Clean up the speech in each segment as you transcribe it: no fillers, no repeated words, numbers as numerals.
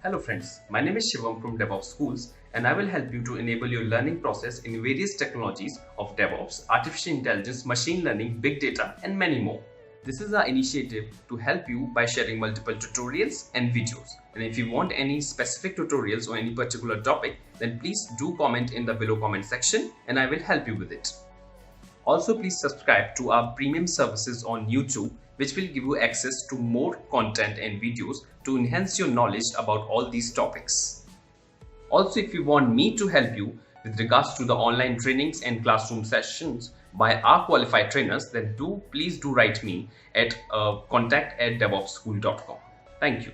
Hello friends, my name is Shivam from DevOps Schools and I will help you to enable your learning process in various technologies of DevOps, artificial intelligence, machine learning, big data and many more. This is our initiative to help you by sharing multiple tutorials and videos. And if you want any specific tutorials on any particular topic, then please do comment in the below comment section and I will help you with it. Also, please subscribe to our premium services on YouTube, which will give you access to more content and videos to enhance your knowledge about all these topics. Also, if you want me to help you with regards to the online trainings and classroom sessions by our qualified trainers, then please do write me at contact@devopsschool.com. Thank you.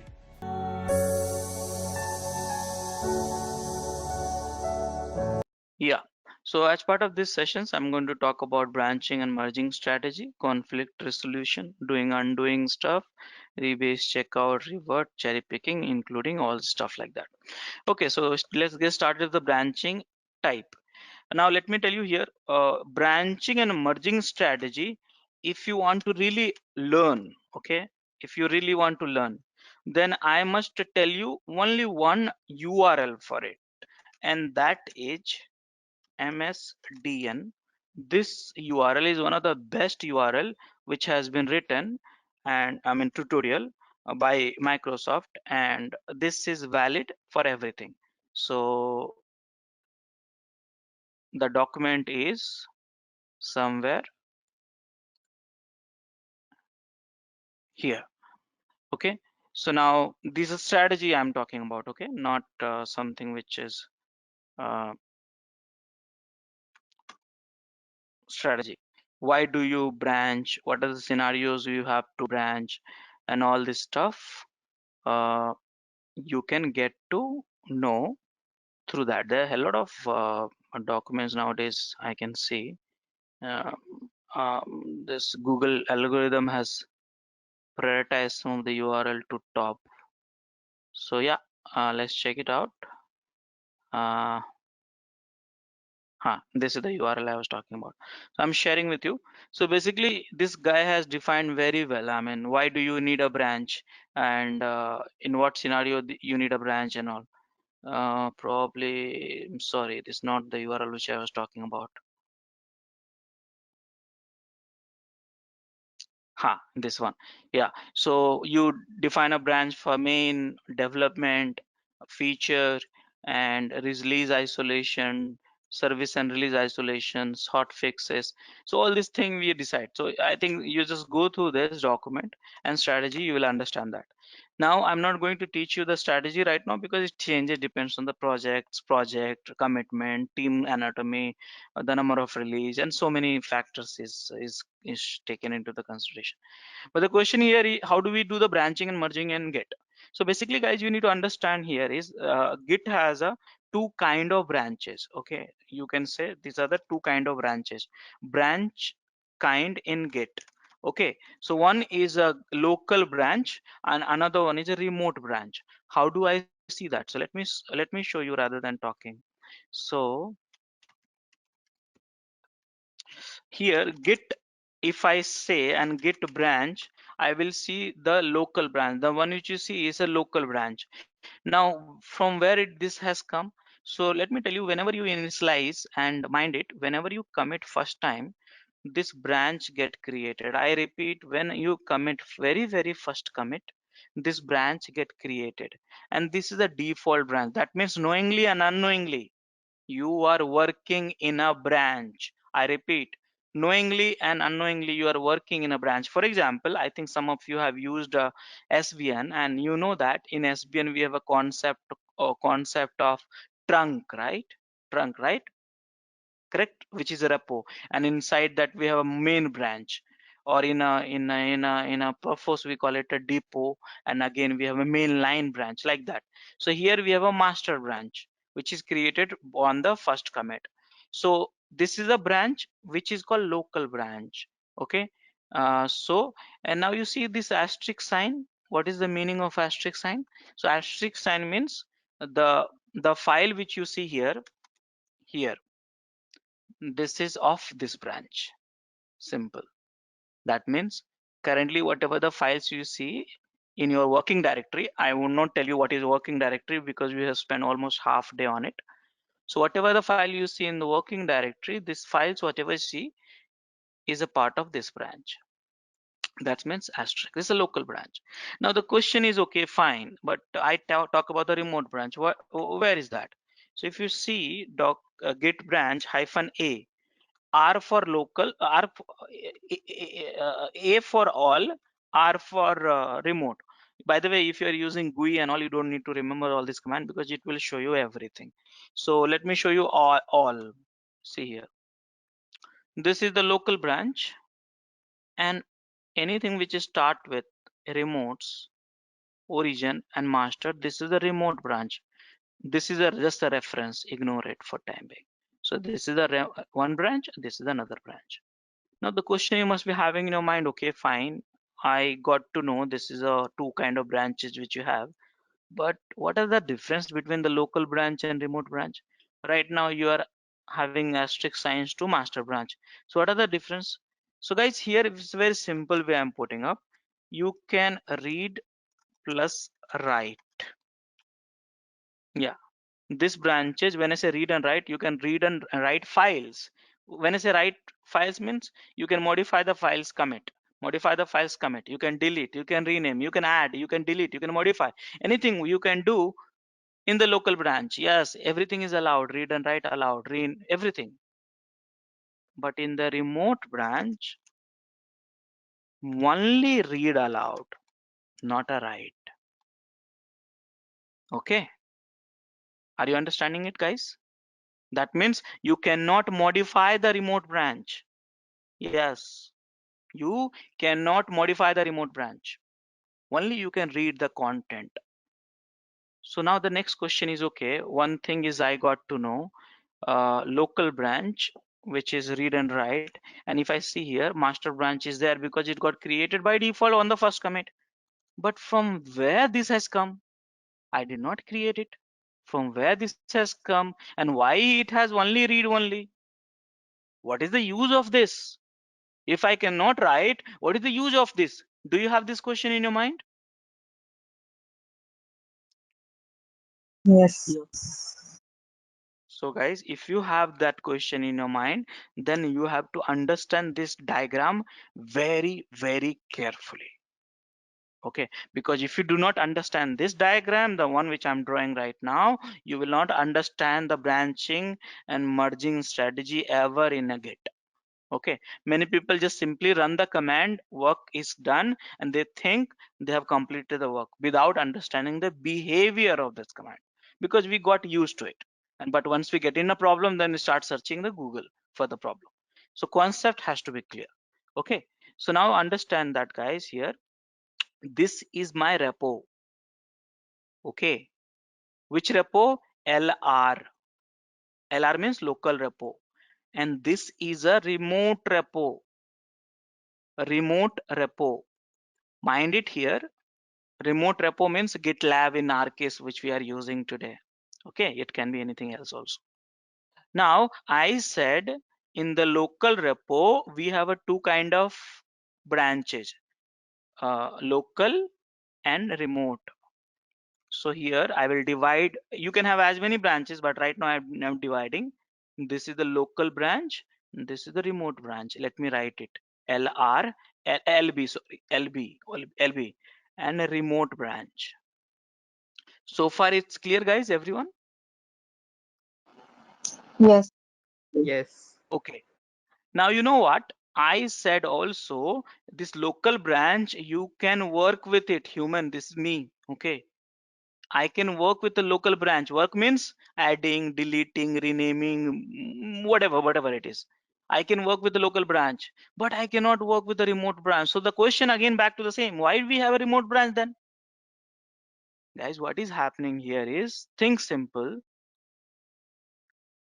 Yeah. So as part of these sessions, I'm going to talk about branching and merging strategy, conflict resolution, doing undoing stuff, rebase, checkout, revert, cherry picking, including all stuff like that. Okay, so let's get started with the branching type. Now let me tell you here, branching and merging strategy, if you want to really learn, okay, if you really want to learn, then I must tell you only one URL for it, and that is MSDN. This URL is one of the best URL which has been written, and I mean tutorial by Microsoft, and this is valid for everything. So the document is somewhere here. Okay, so now this is strategy I'm talking about, okay, not something which is uh, strategy. Why do you branch? What are the scenarios you have to branch and all this stuff? You can get to know through that. There are a lot of documents nowadays I can see. Uh, this Google algorithm has prioritized some of the URL to top. So yeah, let's check it out. Uh, this is the URL I was talking about. So I'm sharing with you. So basically, this guy has defined very well. I mean, why do you need a branch, and in what scenario you need a branch and all. Probably, I'm sorry, this is not the URL which I was talking about. This one. Yeah. So you define a branch for main, development, feature, and release isolation, service and release isolations, hot fixes. So all these things we decide. So I think you just go through this document and strategy, you will understand that. Now I'm not going to teach you the strategy right now because it changes, depends on the project commitment, team anatomy, the number of release, and so many factors is taken into the consideration. But the question here is, how do we do the branching and merging in Git? So basically, guys, you need to understand here is Git has a two kind of branches. Okay, you can say these are the two kind of branches. Branch kind in Git. Okay, so one is a local branch and another one is a remote branch. How do I see that? So let me show you rather than talking. So here Git, if I say and Git branch, I will see the local branch. The one which you see is a local branch. Now from where this has come, so let me tell you, whenever you initialize and mind it, whenever you commit first time, this branch get created. I repeat, when you commit very first commit, this branch get created, and this is the default branch. That means knowingly and unknowingly you are working in a branch. I repeat, knowingly and unknowingly you are working in a branch. For example, I think some of you have used SVN, and you know that in SVN we have a concept of trunk, right? Trunk, right? Correct, which is a repo, and inside that we have a main branch, or in a purpose we call it a depot, and again we have a main line branch, like that. So here we have a master branch which is created on the first commit. So this is a branch which is called local branch. Okay, so and now you see this asterisk sign. What is the meaning of asterisk sign? So asterisk sign means the file which you see here, this is of this branch. Simple. That means currently whatever the files you see, in your working directory. I will not tell you what is working directory because we have spent almost half day on it. So whatever the file you see in the working directory, this files whatever you see is a part of this branch. That means asterisk. This is a local branch. Now the question is, okay, fine, but I talk about the remote branch. Where is that? So if you see git branch -a, R for local, A for all, R for remote. By the way, if you are using GUI and all, you don't need to remember all this command because it will show you everything. So let me show you all. See here. This is the local branch, and anything which is start with remotes, origin, and master. This is the remote branch. This is just a reference. Ignore it for time being. So this is the one branch. This is another branch. Now the question you must be having in your mind, okay, fine, I got to know this is a two kind of branches which you have, but what are the difference between the local branch and remote branch? Right now you are having asterisk signs to master branch. So what are the difference? So guys, here it's a very simple way I'm putting up. You can read plus write. Yeah, this branches, when I say read and write, you can read and write files. When I say write files means you can modify the files commit, you can delete, you can rename, you can add, you can delete, you can modify, anything you can do in the local branch. Yes, everything is allowed, read and write allowed, everything. But in the remote branch, only read allowed, not a write. Okay, are you understanding it, guys? That means you cannot modify the remote branch. Yes, you cannot modify the remote branch. Only you can read the content. So now the next question is, okay, one thing is I got to know local branch, which is read and write. And if I see here, master branch is there because it got created by default on the first commit. But from where this has come? I did not create it. From where this has come and why it has only read only? What is the use of this? If I cannot write, what is the use of this? Do you have this question in your mind? Yes. So guys, if you have that question in your mind, then you have to understand this diagram very, very carefully. Okay, because if you do not understand this diagram, the one which I'm drawing right now, you will not understand the branching and merging strategy ever in a Git. Okay, many people just simply run the command, work is done, and they think they have completed the work without understanding the behavior of this command, because we got used to it. And but once we get in a problem, then we start searching the Google for the problem. So concept has to be clear. Okay, so now understand that, guys. Here, this is my repo. Okay, which repo? LR means local repo, and this is a remote repo. Mind it here, remote repo means GitLab in our case, which we are using today. Okay, it can be anything else also. Now I said in the local repo we have a two kind of branches, local and remote. So here I will divide. You can have as many branches, but right now I'm dividing. This is the local branch, this is the remote branch. Let me write it. LR, LB, sorry, LB, and a remote branch. So far it's clear, guys, everyone? Yes. Yes. Okay. Now you know what? I said also this local branch, you can work with it, human, this is me. Okay. I can work with the local branch. Work means adding, deleting, renaming, whatever it is. I can work with the local branch, but I cannot work with the remote branch. So the question again back to the same. Why do we have a remote branch then? Guys, what is happening here is, think simple.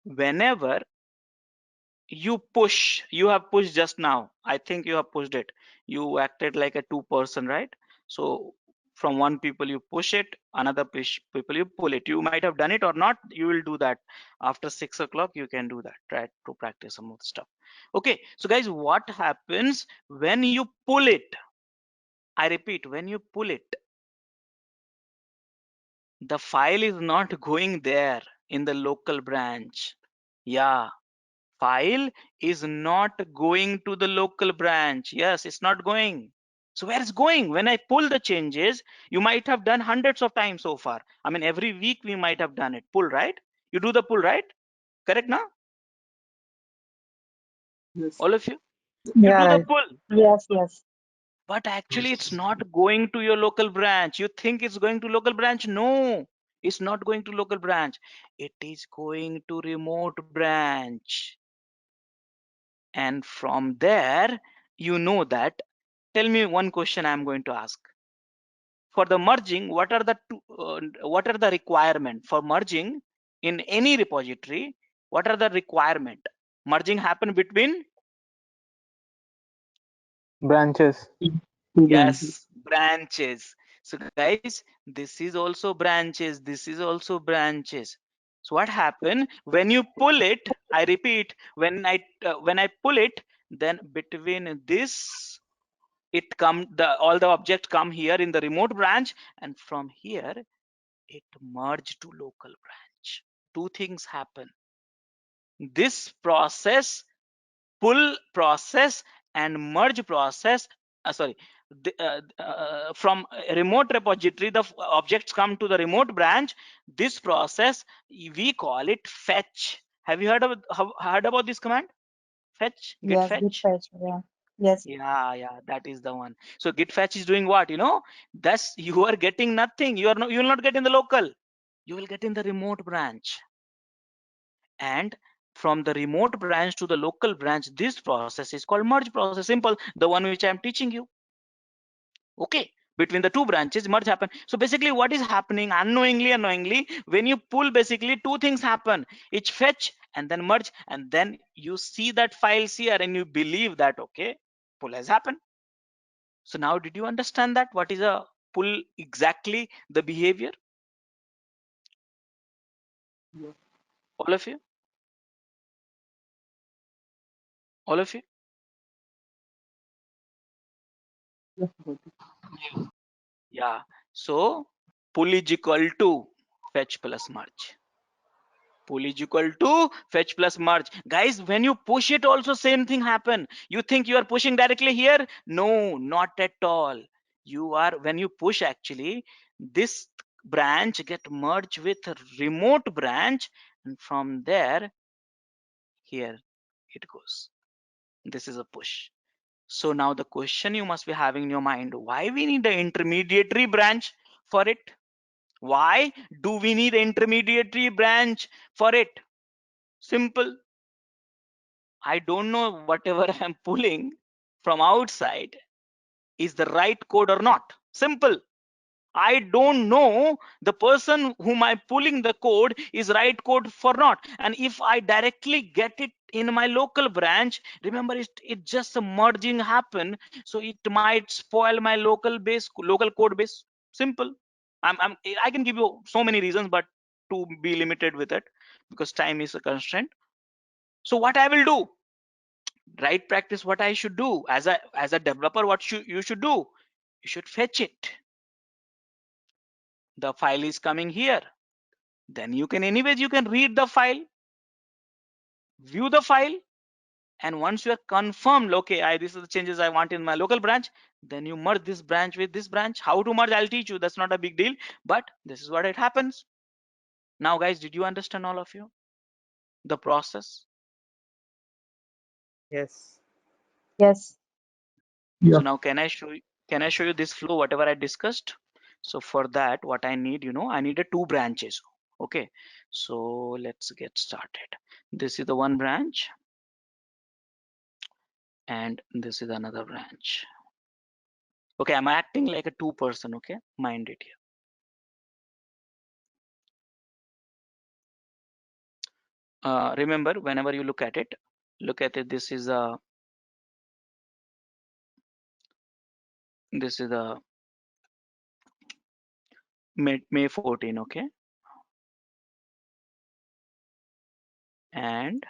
Whenever you push, you have pushed just now. I think you have pushed it. You acted like a two-person, right? So from one people you push it, another people you pull it. You might have done it or not. You will do that after 6 o'clock. You can do that. Try to practice some of the stuff. Okay. So guys, what happens when you pull it? I repeat, when you pull it, The file is not going there in the local branch. Yeah, file is not going to the local branch. Yes, it's not going. So where it's going? When I pull the changes, you might have done hundreds of times so far. I mean, every week we might have done it. Pull, right? You do the pull, right? Correct now? Yes. All of you? You Yeah, do the right. pull. Yes, yes. But actually it's not going to your local branch. You think it's going to local branch? No, it's not going to local branch. It is going to remote branch. And from there, you know that. Tell me one question I'm going to ask. For the merging, what are the requirement for merging in any repository? What are the requirement? Merging happen between Branches. Two branches. yes, branches. So guys, this is also branches. This is also branches. So what happen when you pull it? I repeat, when I pull it, then between this, it come the all the objects come here in the remote branch, and from here it merge to local branch. Two things happen. This process, pull process and merge process, sorry, from a remote repository, the objects come to the remote branch. This process we call it fetch. Have you heard about this command? Fetch, git Yes, good fetch. fetch. Yeah. Yes. Yeah, that is the one. So git fetch is doing what? Thus you are getting nothing. You will not get in the local. You will get in the remote branch. And from the remote branch to the local branch, this process is called merge process. Simple, the one which I am teaching you. Okay, between the two branches merge happen. So basically what is happening unknowingly, when you pull, basically two things happen. It's fetch and then merge, and then you see that files here and you believe that okay, pull has happened. So now did you understand that what is a pull, exactly the behavior? Yeah. All of you? All of you? Yeah, got it. Yeah. So pull is equal to fetch plus merge. Pull is equal to fetch plus merge. Guys, when you push it also same thing happen. You think you are pushing directly here? No, not at all. You are, when you push, actually this branch get merged with a remote branch, and from there here it goes. This is a push. So now the question you must be having in your mind, why we need the intermediary branch for it? Why do we need intermediary branch for it? Simple. I don't know whatever I'm pulling from outside is the right code or not. Simple. I don't know the person whom I'm pulling the code is right code for not. And if I directly get it in my local branch, remember it just a merging happen. So it might spoil my local code base. Simple. I can give you so many reasons, but to be limited with it because time is a constraint. So what I will do, right practice, what I should do as a developer, you should do, you should fetch it. The file is coming here. Then you can, anyways, you can read the file, view the file, and once you are confirmed, okay, this is the changes I want in my local branch, then you merge this branch with this branch. How to merge, I'll teach you. That's not a big deal, but this is what it happens. Now, guys, did you understand, all of you, the process? Yes. Yes. So Yeah. now can I show you this flow, whatever I discussed? So for that, what I need, I needed two branches. Okay, so let's get started. This is the one branch, and this is another branch. Okay, I'm acting like a two-person. Okay, mind it here. Remember, whenever you look at it, this is the May 14. Okay, and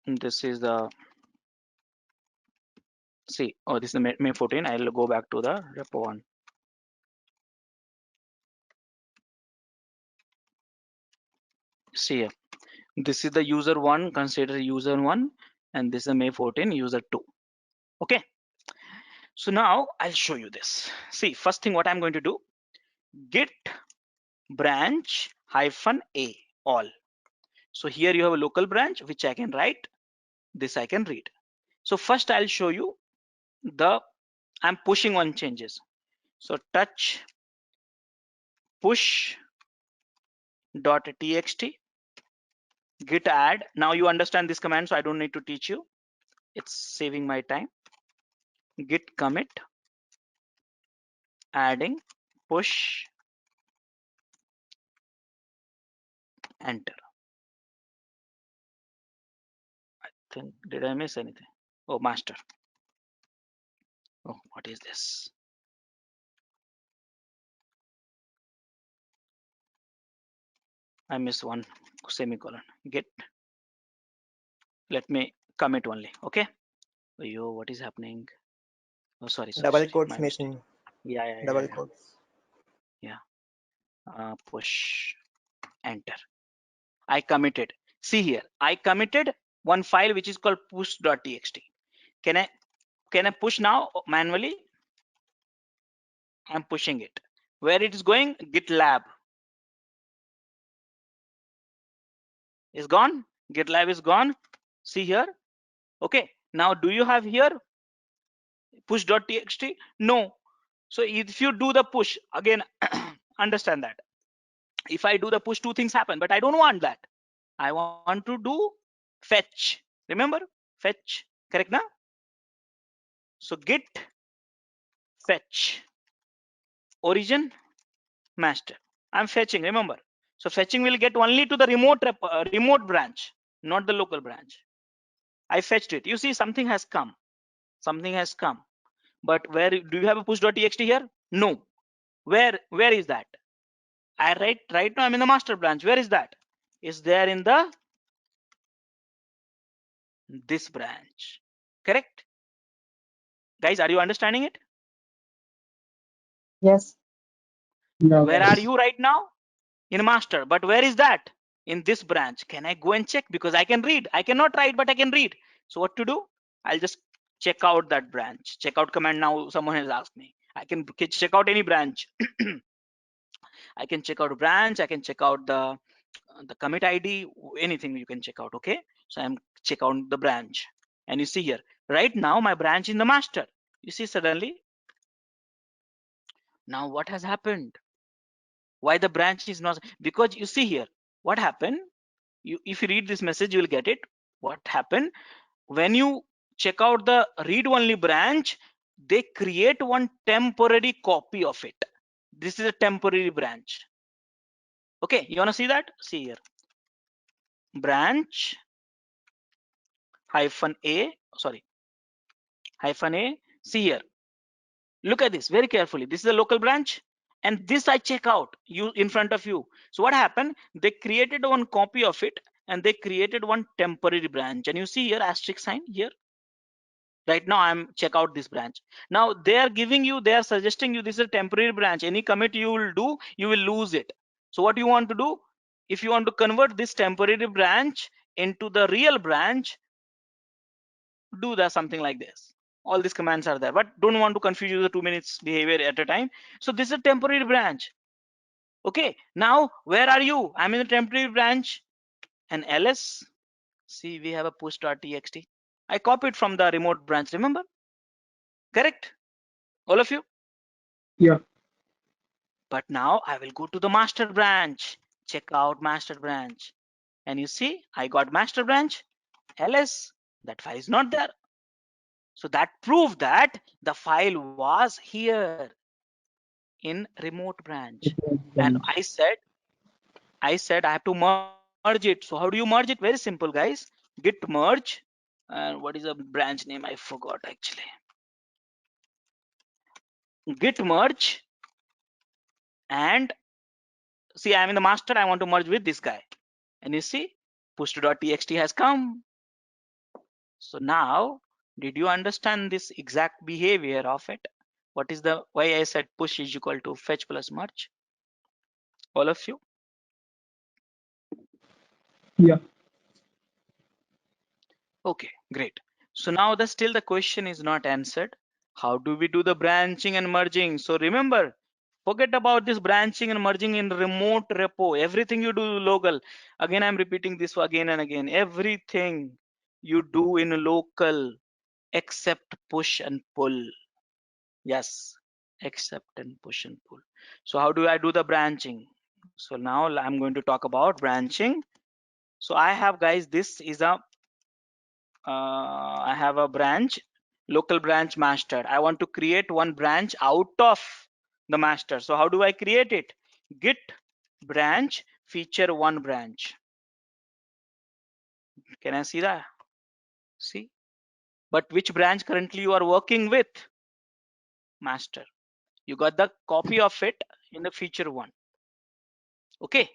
this is the See, oh, this is the May 14. I'll go back to the repo one. See here, this is the user one, consider user one, and this is the May 14 user two. Okay. So now I'll show you this. See, first thing what I'm going to do, git branch hyphen a all. So here you have a local branch which I can write, this I can read. So first I'll show you I'm pushing on changes. So touch push dot txt git add. Now you understand this command, so I don't need to teach you. It's saving my time. Git commit adding push enter. I think, did I miss anything? Oh, master. Oh, what is this? I missed one semicolon. Git. Let me commit only. Okay. Yo, what is happening? Oh, sorry. Double Sorry. quotes My mistake. missing. Yeah. Double quotes. Push enter. I committed. See here, I committed one file which is called push.txt. Can I push now manually? I'm pushing it. Where it is going? GitLab is gone. GitLab is gone. See here. Okay. Now, do you have here push.txt? No. So if you do the push again, understand that if I do the push, two things happen, but I don't want that. I want to do fetch. Remember fetch, correct now? So git fetch origin master. I'm fetching, remember. So fetching will get only to the remote branch, not the local branch. I fetched it. You see, something has come. Something has come. But where do you have a push.txt here? No. Where is that? Right now I'm in the master branch. Where is that? Is there in this branch. Correct? Guys, are you understanding it? Yes. Yeah. Where are you right now? In master. But where is that? In this branch. Can I go and check? Because I can read. I cannot write, but I can read. So what to do? I'll just check out that branch. Check out command now someone has asked me. I can check out any branch. I can check out a branch. I can check out the commit ID, anything you can check out. Okay. So I'm check out the branch. And you see here, right now my branch in the master. You see suddenly. Now what has happened? Why the branch is not? Because you see here, what happened? If you read this message, you will get it. What happened? When you check out the read only branch, they create one temporary copy of it. This is a temporary branch. Okay, you want to see that? See here. Branch hyphen a, sorry, hyphen a. See here. Look at this very carefully. This is a local branch, and this I check out you in front of you. So what happened? They created one copy of it, and they created one temporary branch. And you see here asterisk sign here. Right now I'm check out this branch. Now they are giving you, they are suggesting you this is a temporary branch. Any commit you will do, you will lose it. So what you want to do? If you want to convert this temporary branch into the real branch, do that something like this. All these commands are there, but don't want to confuse you the 2 minutes behavior at a time. So this is a temporary branch. Okay, now where are you? I'm in the temporary branch, and ls. See, we have a push.txt. I copied from the remote branch, remember? Correct? All of you? Yeah. But now I will go to the master branch. Check out master branch. And you see, I got master branch, ls, that file is not there. So that proved that the file was here in remote branch. And I said I have to merge it. So how do you merge it? Very simple, guys. Git merge. And what is the branch name? I forgot actually. Git merge. And see, I'm in the master. I want to merge with this guy. And you see, push.txt has come. So now Did you understand this exact behavior of it? What is the why I said push is equal to fetch plus merge? All of you? Yeah. Okay, great. So now still the question is not answered. How do we do the branching and merging? So remember, forget about this branching and merging in remote repo. Everything you do local. Again, I'm repeating this again and again. Everything you do in local except push and pull. Yes, except and push and pull. So how do I do the branching? So now I'm going to talk about branching. So I have, guys, this is a I have a branch, local branch master. I want to create one branch out of the master. So how do I create it? Git branch feature one branch. Can I see that? See? But which branch currently you are working with? Master. You got the copy of it in the feature one. Okay.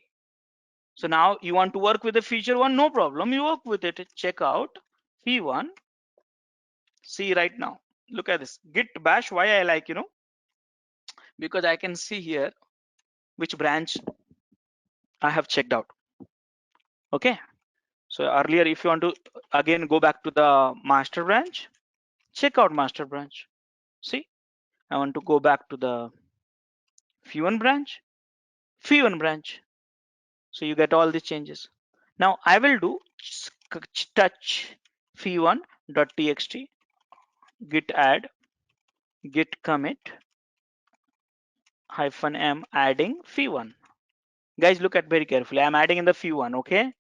So now you want to work with the feature one, no problem. You work with it. Check out v1. See right now. Look at this. Git bash. Why I like, because I can see here which branch I have checked out. Okay. So earlier, if you want to again go back to the master branch, check out master branch. See, I want to go back to the v1 branch, v1 branch. So you get all these changes. Now I will do touch v1.txt git add git commit -m adding v1. Guys, look at very carefully. I'm adding in the v1. Okay.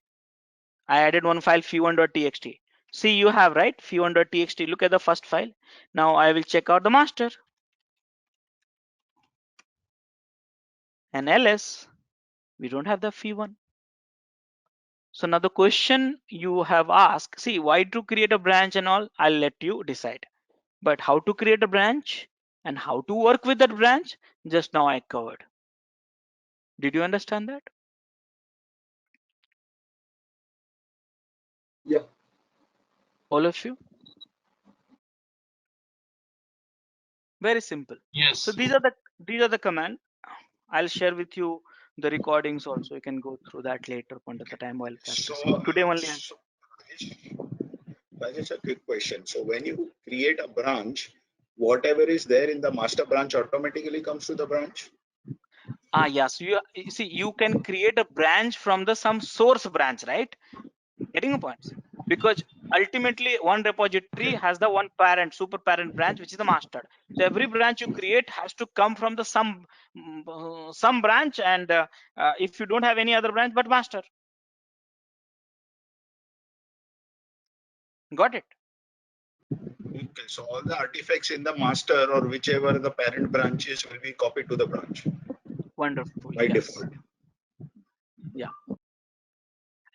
I added one file v1.txt. See, you have right v1.txt. Look at the first file. Now I will check out the master and ls. We don't have the v1. So now the question you have asked, see, why to create a branch and all, I'll let you decide. But how to create a branch and how to work with that branch, just now I covered. Did you understand that? Yeah. All of you? Very simple. Yes. So these are the command. I'll share with you the recordings also. You can go through that later point of the time while practicing. Today only. Rajesh, a quick question. So when you create a branch, whatever is there in the master branch automatically comes to the branch? Yes. You see, you can create a branch from the some source branch, right? Getting a point? Because ultimately one repository has the one parent, super parent branch, which is the master. So every branch you create has to come from the some branch, and if you don't have any other branch but master. Got it? Okay, so all the artifacts in the master or whichever the parent branch is will be copied to the branch Wonderful. by Yes. default. Yeah.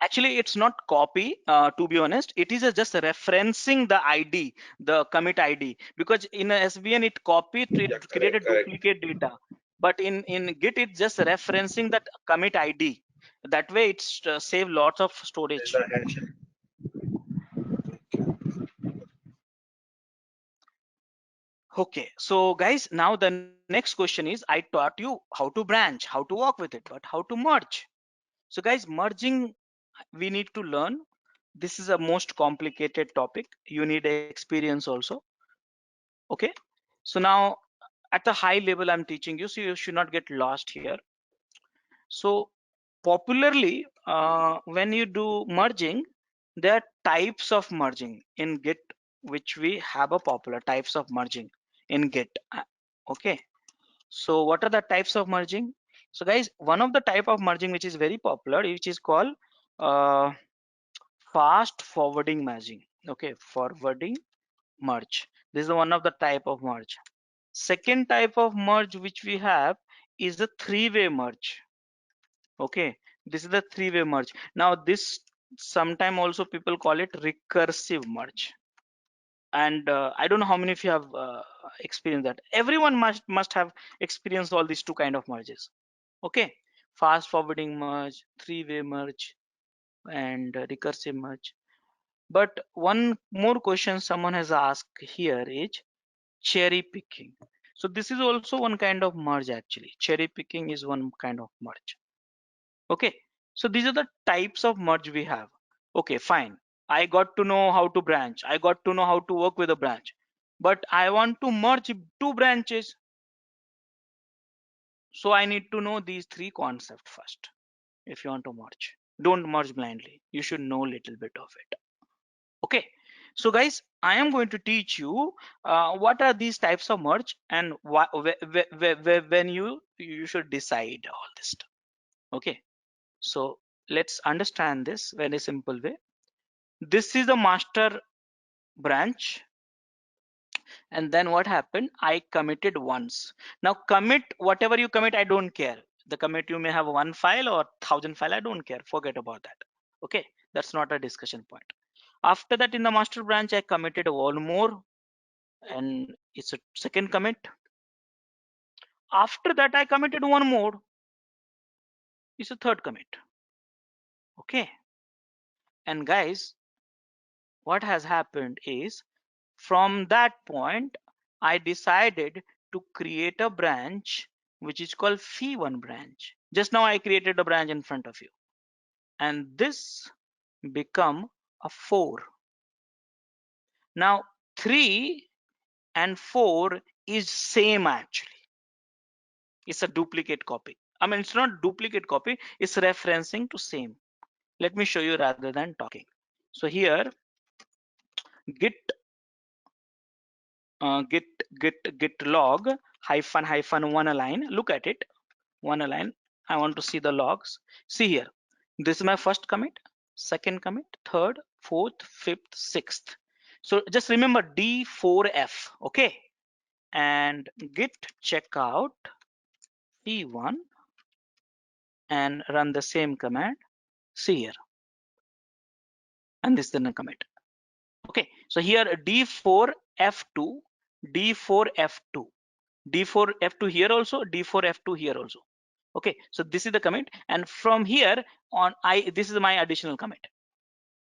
Actually, it's not copy, to be honest. It is just referencing the ID, the commit ID, because in a SVN it copied, Yeah, created correct. duplicate data. But in Git, it's just referencing that commit ID. That way, it's save lots of There's storage. the hash. Okay, so guys, now the next question is, I taught you how to branch, how to work with it, but how to merge. So guys, merging, we need to learn. This is a most complicated topic. You need experience also. Okay, so now at the high level I'm teaching you, so you should not get lost here. So popularly, when you do merging, there are types of merging in Git, which we have a popular types of merging in Git. Okay, so what are the types of merging? So guys, one of the type of merging which is very popular, which is called uh, fast forwarding merging. Okay, forwarding merge. This is one of the type of merge. Second type of merge which we have is the three-way merge. Okay, this is the three-way merge. Now this sometime also people call it recursive merge. And I don't know how many of you have experienced that. Everyone must have experienced all these two kind of merges. Okay, fast forwarding merge, three-way merge, and recursive merge. But one more question someone has asked here is cherry picking. So this is also one kind of merge actually. Cherry picking is one kind of merge. Okay, so these are the types of merge we have. Okay, fine. I got to know how to branch. I got to know how to work with a branch. But I want to merge two branches. So I need to know these three concepts first. If you want to merge, don't merge blindly. You should know a little bit of it. Okay, so guys, I am going to teach you what are these types of merge and when you should decide all this stuff. Okay, so let's understand this very simple way. This is the master branch, and then what happened? I committed once. Now commit, whatever you commit, I don't care. The commit, you may have one file or 1,000 file, I don't care, forget about that. Okay, that's not a discussion point. After that, in the master branch, I committed one more, and it's a second commit. After that, I committed one more, it's a third commit. Okay, and guys, what has happened is, from that point, I decided to create a branch which is called phi1 branch. Just now I created a branch in front of you, and this become a 4. Now 3 and 4 is same actually. It's a duplicate copy. I mean, it's not duplicate copy, it's referencing to same. Let me show you rather than talking. So here git git log hyphen one align. Look at it, one align. I want to see the logs. See here, this is my first commit, second commit, third, fourth, fifth, sixth. So just remember D4F. Okay, and git checkout p1 and run the same command. See here, and this is the commit. Okay, so here D4F2, D4F2, D4F2 here also, D4F2 here also. Okay, so this is the commit, and from here on, this is my additional commit.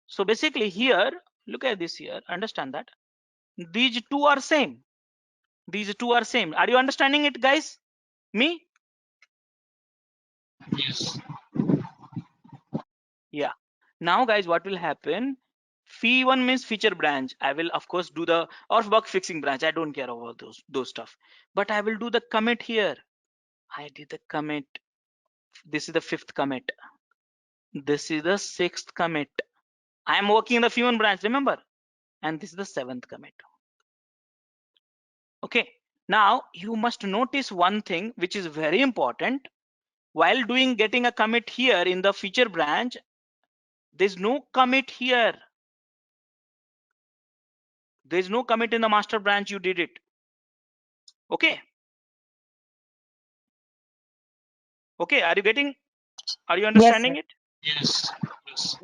So basically here, look at this here, understand that these two are same. These two are same. Are you understanding it, guys? Me? Yes. Yeah. Now guys, what will happen? Phi1 means feature branch. I will of course do the, or bug fixing branch. I don't care about those stuff. But I will do the commit here. I did the commit. This is the 5th commit. This is the 6th commit. I am working in the Phi1 branch, remember? And this is the 7th commit. Okay. Now you must notice one thing which is very important. While getting a commit here in the feature branch, there's no commit here. There's no commit in the master branch. You did it. Okay. Okay. Are you understanding sir. it? Yes. Yes.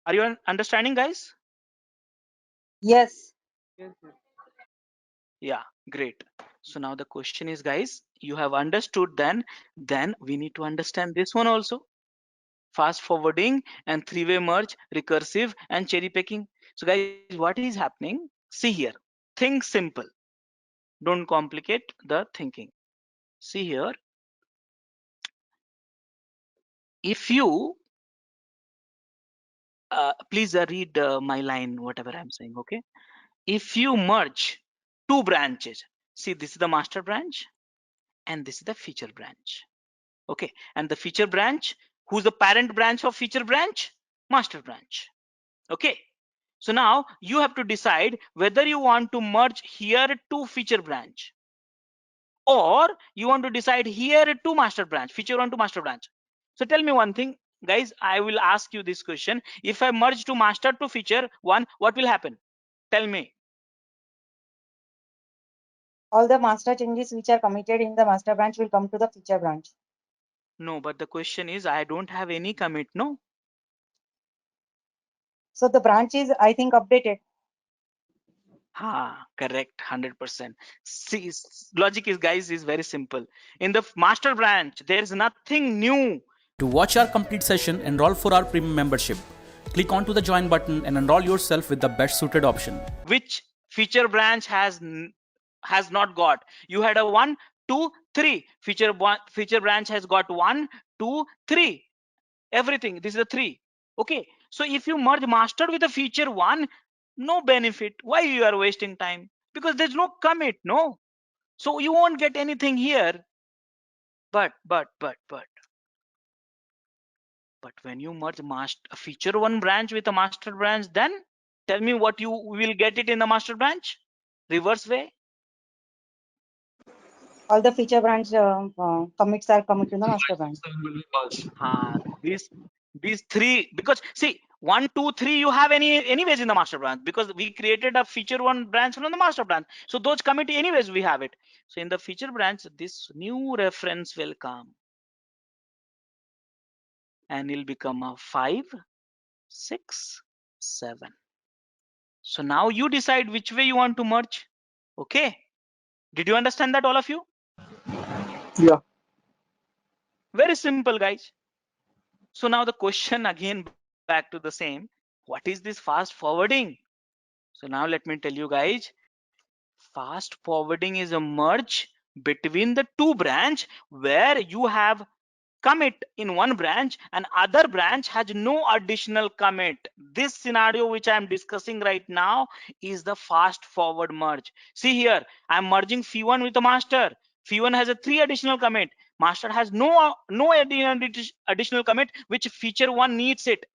Are you understanding, guys? Yes. Yeah, great. So now the question is, guys, you have understood then we need to understand this one also. Fast forwarding and three-way merge, recursive and cherry picking. So guys, what is happening? See here, think simple. Don't complicate the thinking. See here, if you please read my line, whatever I'm saying, okay? If you merge two branches, see this is the master branch and this is the feature branch. Okay, and the feature branch, who's the parent branch of feature branch? Master branch. Okay, so now you have to decide whether you want to merge here to feature branch, or you want to decide here to master branch, feature one to master branch. So tell me one thing, guys, I will ask you this question. If I merge to master to feature one, what will happen? Tell me. All the master changes which are committed in the master branch will come to the feature branch. No, but the question is, I don't have any commit, no? So the branch is, I think, updated. Correct, 100%. See, logic is, guys, is very simple. In the master branch, there is nothing new. To watch our complete session, enroll for our premium membership. Click onto the join button and enroll yourself with the best suited option. Which feature branch has not got? You had a 1, 2, 3. Feature branch has got 1, 2, 3. Everything. This is a 3. Okay. So if you merge master with a feature 1, no benefit. Why you are wasting time? Because there's no commit. No. So you won't get anything here. But when you merge a feature 1 branch with a master branch, then tell me what you will get it in the master branch. Reverse way. All the feature branch commits are coming to the master branch. These 3, because see 1, 2, 3 you have anyways in the master branch, because we created a feature 1 branch from the master branch. So those commit anyways we have it. So in the feature branch, this new reference will come and it'll become a 5, 6, 7. So now you decide which way you want to merge. Okay. Did you understand that, all of you? Yeah. Very simple, guys. So now the question again back to the same. What is this fast forwarding? So now let me tell you guys, fast forwarding is a merge between the 2 branch where you have commit in one branch and other branch has no additional commit. This scenario which I am discussing right now is the fast forward merge. See here, I am merging phi1 with the master. Phi1 has a 3 additional commit. Master has no additional commit, which feature 1 needs it.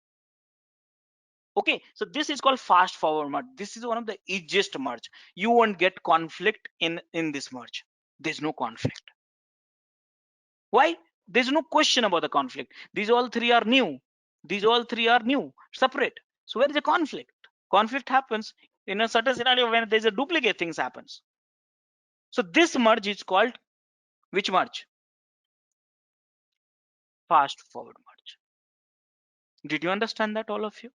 Okay, so this is called fast forward merge. This is one of the easiest merge. You won't get conflict in this merge. There's no conflict. Why? There's no question about the conflict. These all 3 are new. These all 3 are new, separate. So where is the conflict? Conflict happens in a certain scenario when there's a duplicate things happens. So this merge is called which merge? Fast forward merge. Did you understand that, all of you?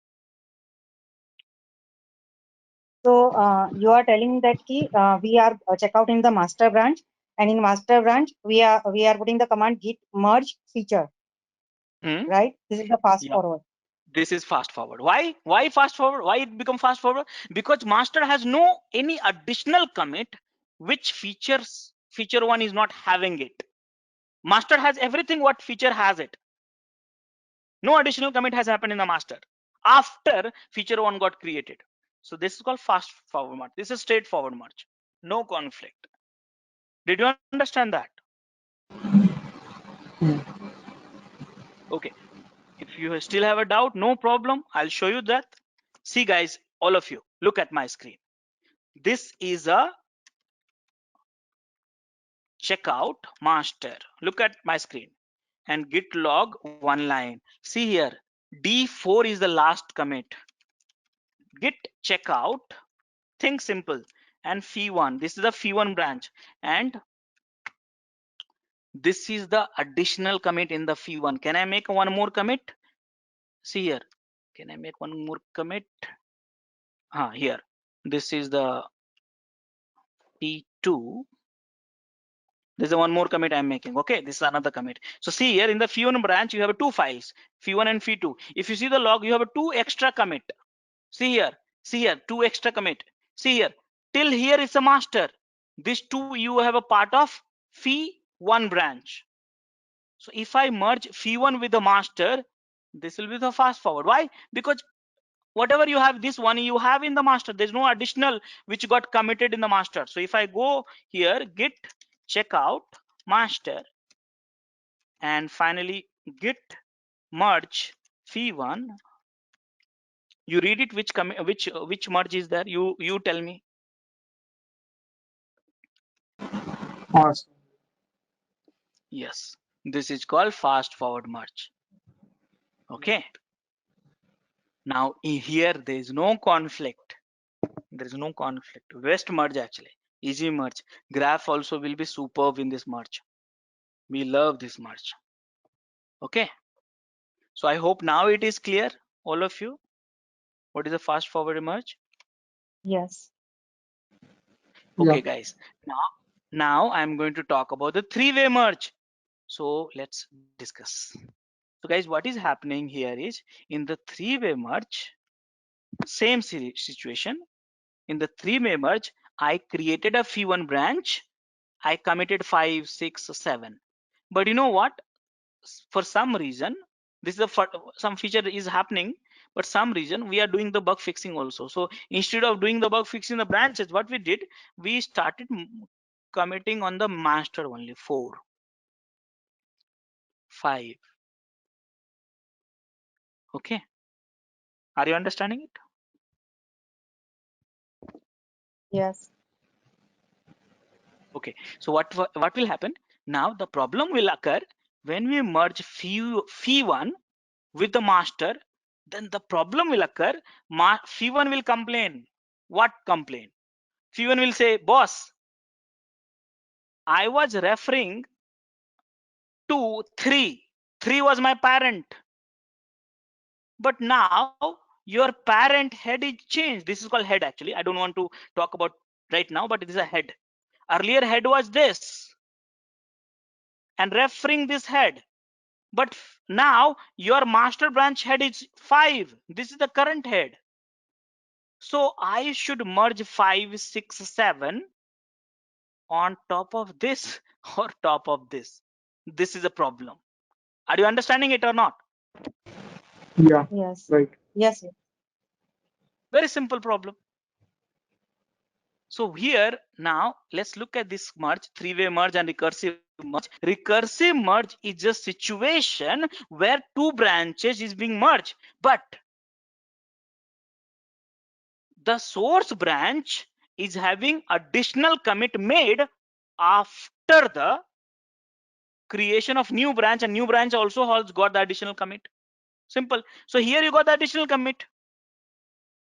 So you are telling that we are check out in the master branch, and in master branch we are putting the command git merge feature. Right? This is the fast forward. This is fast forward. Why fast forward? Why it become fast forward? Because master has no any additional commit which feature 1 is not having it. Master has everything what feature has it. No additional commit has happened in the master after feature 1 got created. So this is called fast forward merge. This is straightforward merge. No conflict. Did you understand that? Okay. If you still have a doubt, no problem. I'll show you that. See guys, all of you, look at my screen. This is a checkout master. Look at my screen and git log 1 line. See here, D4 is the last commit. Git checkout, think simple, and phi1. This is the phi1 branch, and this is the additional commit in the phi1. Can I make one more commit? See here, can I make one more commit? Here, this is the P2. There's a one more commit I'm making. Okay, this is another commit. So see here in the phi1 branch, you have 2 files, phi1 and phi2. If you see the log, you have a 2 extra commit. See here, 2 extra commit. See here, till here is a master. This 2 you have a part of phi1 branch. So if I merge phi1 with the master, this will be the fast forward. Why? Because whatever you have, this one you have in the master. There's no additional which got committed in the master. So if I go here, git checkout master, and finally git merge phi1, you read it, which merge is there? You tell me. Awesome. Yes, this is called fast forward merge. Okay, now here there is no conflict. There is no conflict. Best merge, actually easy merge. Graph also will be superb in this merge. We love this merge. Okay, so I hope now it is clear, all of you, what is a fast forward merge. Yes. Okay Yeah. guys, now I'm going to talk about the 3-way merge. So let's discuss. So guys, what is happening here is in the three-way merge, same situation. In the three-way merge, I created a phi1 branch. I committed 5, 6, 7. But you know what? For some reason, this is some feature is happening, but some reason we are doing the bug fixing also. So instead of doing the bug fixing the branches, what we did, we started committing on the master only 4, 5. Okay, are you understanding it? Yes. Okay, so what will happen now? The problem will occur when we merge phi1 with the master. Then the problem will occur. Phi1 will complain. What complain? Phi1 will say, boss, I was referring to 3. 3 was my parent. But now your parent head is changed. This is called head actually. I don't want to talk about right now, but it is a head. Earlier head was this. And referring this head. But now your master branch head is 5. This is the current head. So I should merge 5, 6, 7 on top of this or top of this. This is a problem. Are you understanding it or not? Yeah. Yes. Right. Yes. Very simple problem. So here now let's look at this merge, three-way merge and recursive merge. Recursive merge is a situation where two branches is being merged, but the source branch is having additional commit made after the creation of new branch, and new branch also has got the additional commit. Simple. So here you got the additional commit,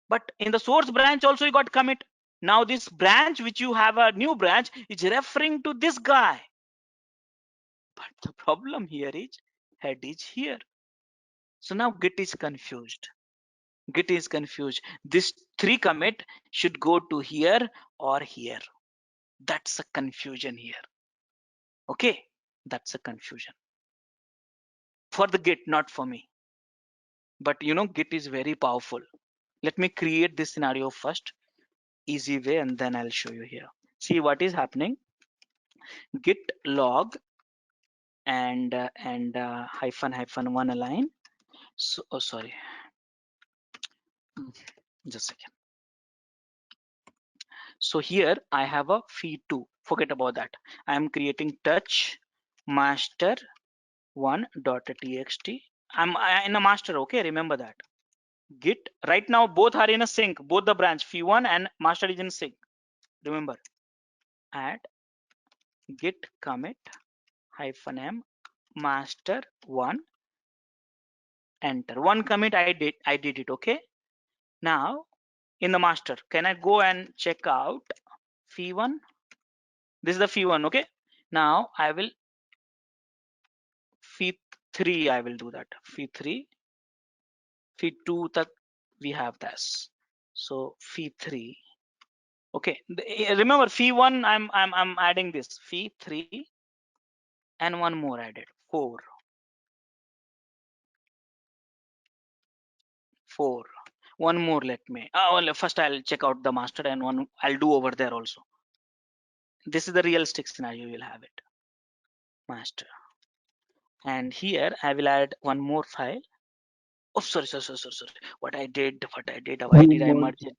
but in the source branch also you got commit. Now this branch which you have a new branch is referring to this guy, but the problem here is head is here. So now Git is confused. Git is confused. This 3 commit should go to here or here. That's a confusion here. Okay, that's a confusion for the Git, not for me. But you know, Git is very powerful. Let me create this scenario first, easy way, and then I'll show you here. See what is happening. Git log and hyphen one align. So sorry, just a second. So here I have a phi2. Forget about that. I am creating touch master one.txt. I'm in a master. Okay, remember that. Git right now both are in a sync. Both the branch phi1 and master is in sync. Remember, add git commit -m master one, enter. One commit I did it. Okay. Now in the master, can I go and check out phi1? This is the phi1. Okay. Now I will phi3. I will do that. Phi3, phi2 that we have this. So phi3. Okay. Remember phi1. I'm adding this phi3 and one more added 4. 4. One more. Let me. Well, first I'll check out the master and one I'll do over there also. This is the realistic scenario. You'll have it. Master. And here I will add one more file. Oh, sorry. What I did. Why did I merge it?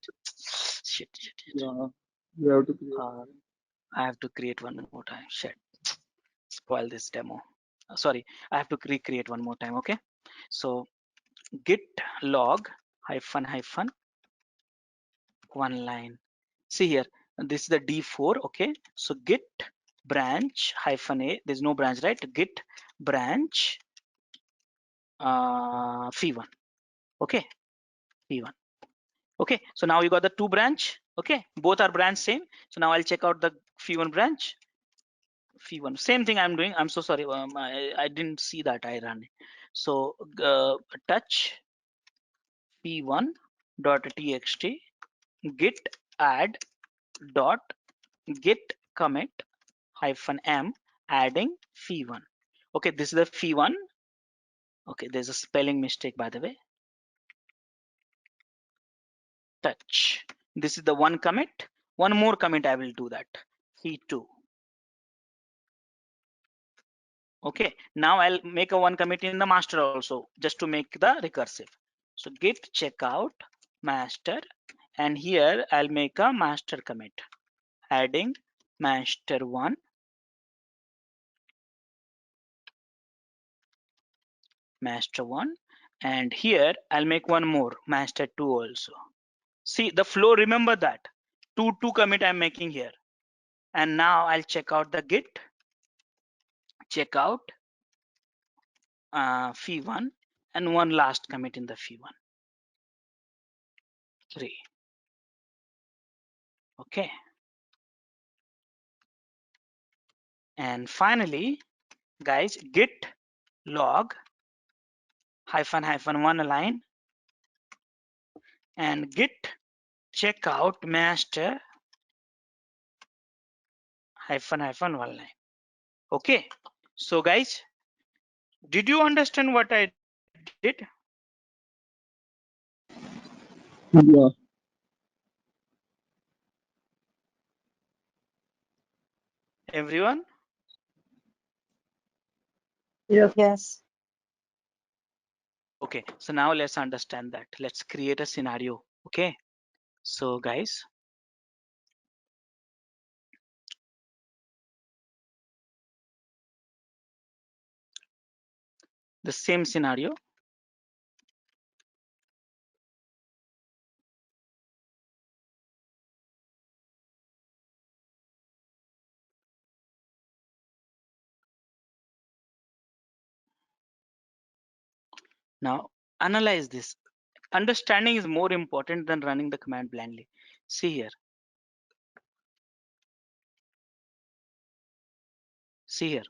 Shit. Yeah. You have to create. I have to create one more time. Shit. Spoil this demo. Sorry. I have to recreate one more time. Okay. So git log hyphen one line. See here. This is the D4. Okay. So git branch hyphen a. There's no branch, right? Git branch phi1. Okay. Phi1. Okay. So now you got the 2 branch. Okay. Both are branch same. So now I'll check out the phi1 branch. Phi1. Same thing I'm doing. I'm so sorry. I didn't see that I ran it. So touch phi1.txt git add dot git commit -m adding phi1. Okay, this is the phi1 Okay, there's a spelling mistake, by the way. Touch. This is the one commit. One more commit, I will do that. C2. Okay, now I'll make a one commit in the master also, just to make the recursive. So git checkout master, and here I'll make a master commit, adding master 1, master 1, and here I'll make one more, master 2 also. See the flow, remember that. Two commit I'm making here. And now I'll check out the git checkout phi1, and one last commit in the phi1, 3. Okay. And finally, guys, git log -1 line and git checkout master -1 line. Okay. So guys, did you understand what I did? Yeah. Everyone? Yes. Okay. So now let's understand that. Let's create a scenario. Okay. So guys, the same scenario. Now analyze this. Understanding is more important than running the command blindly. See here. See here.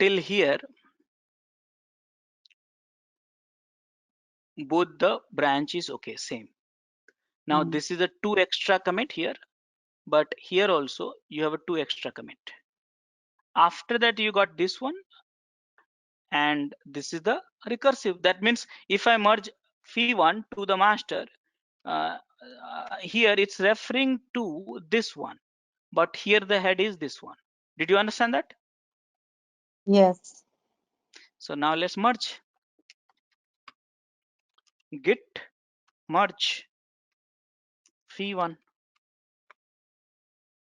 Till here, both the branch is okay, same. Now this is a 2 extra commit here, but here also you have a 2 extra commit. After that you got this one, and this is the recursive. That means if I merge phi1 to the master, here it's referring to this one, but here the head is this one. Did you understand that? Yes. So now let's merge. Git merge phi1,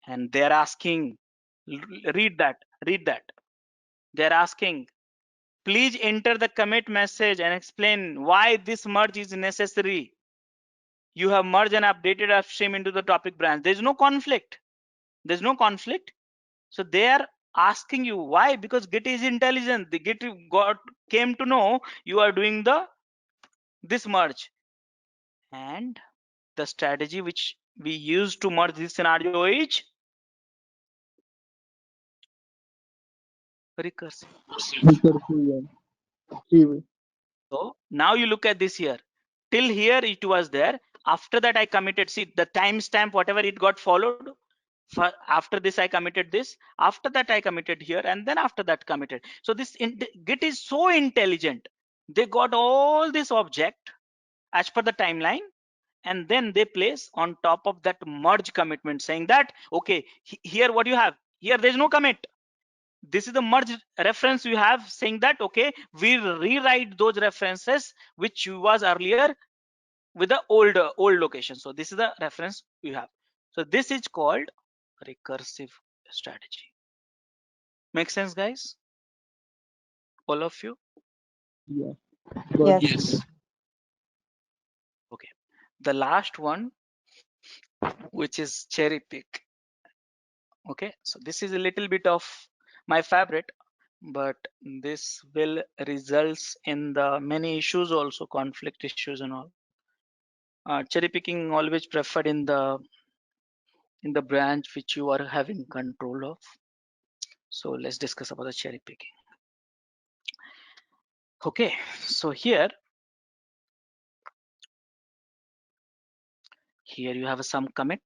and they're asking, read that, they're asking, please enter the commit message and explain why this merge is necessary. You have merged and updated upstream into the topic branch. There's no conflict. There's no conflict. So they are asking you why, because Git is intelligent. The Git came to know you are doing this merge, and the strategy which we use to merge this scenario is recursive. Recursive, yeah. Three-way. So now you look at this here. Till here it was there. After that I committed. See the timestamp, whatever it got followed. After this I committed this. After that I committed here, and then after that committed. So this Git is so intelligent. They got all this object as per the timeline, and then they place on top of that merge commitment, saying that okay, here what you have here, there's no commit. This is the merge reference you have, saying that okay, we rewrite those references which was earlier with the old location. So this is the reference you have. So this is called recursive strategy. Make sense, guys? All of you? Yeah. Yes. Yes. Okay. The last one, which is cherry pick. Okay, so this is a little bit of my favorite, but this will results in the many issues also, conflict issues and all. Cherry picking always preferred in the branch which you are having control of. So let's discuss about the cherry picking. Okay, so here you have some commit.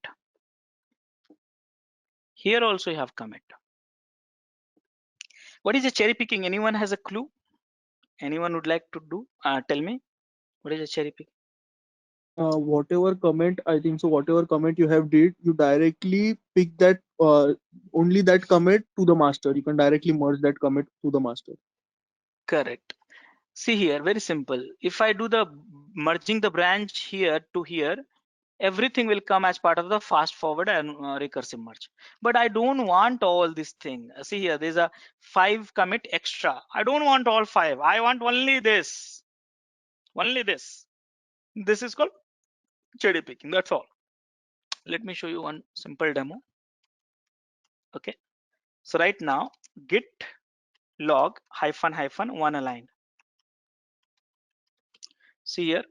Here also you have commit. What is a cherry picking? Anyone has a clue? Anyone would like to do? Tell me. What is a cherry pick? Whatever comment, I think so, whatever comment you have did, you directly pick that, only that commit to the master. You can directly merge that commit to the master. Correct. See here, very simple. If I do the merging the branch here to here, everything will come as part of the fast forward and recursive merge. But I don't want all this thing. See here, there's a 5 commit extra. I don't want all 5. I want only this. Only this. This is called cherry picking. That's all. Let me show you one simple demo. Okay. So right now, git log ---- one aligned. See here,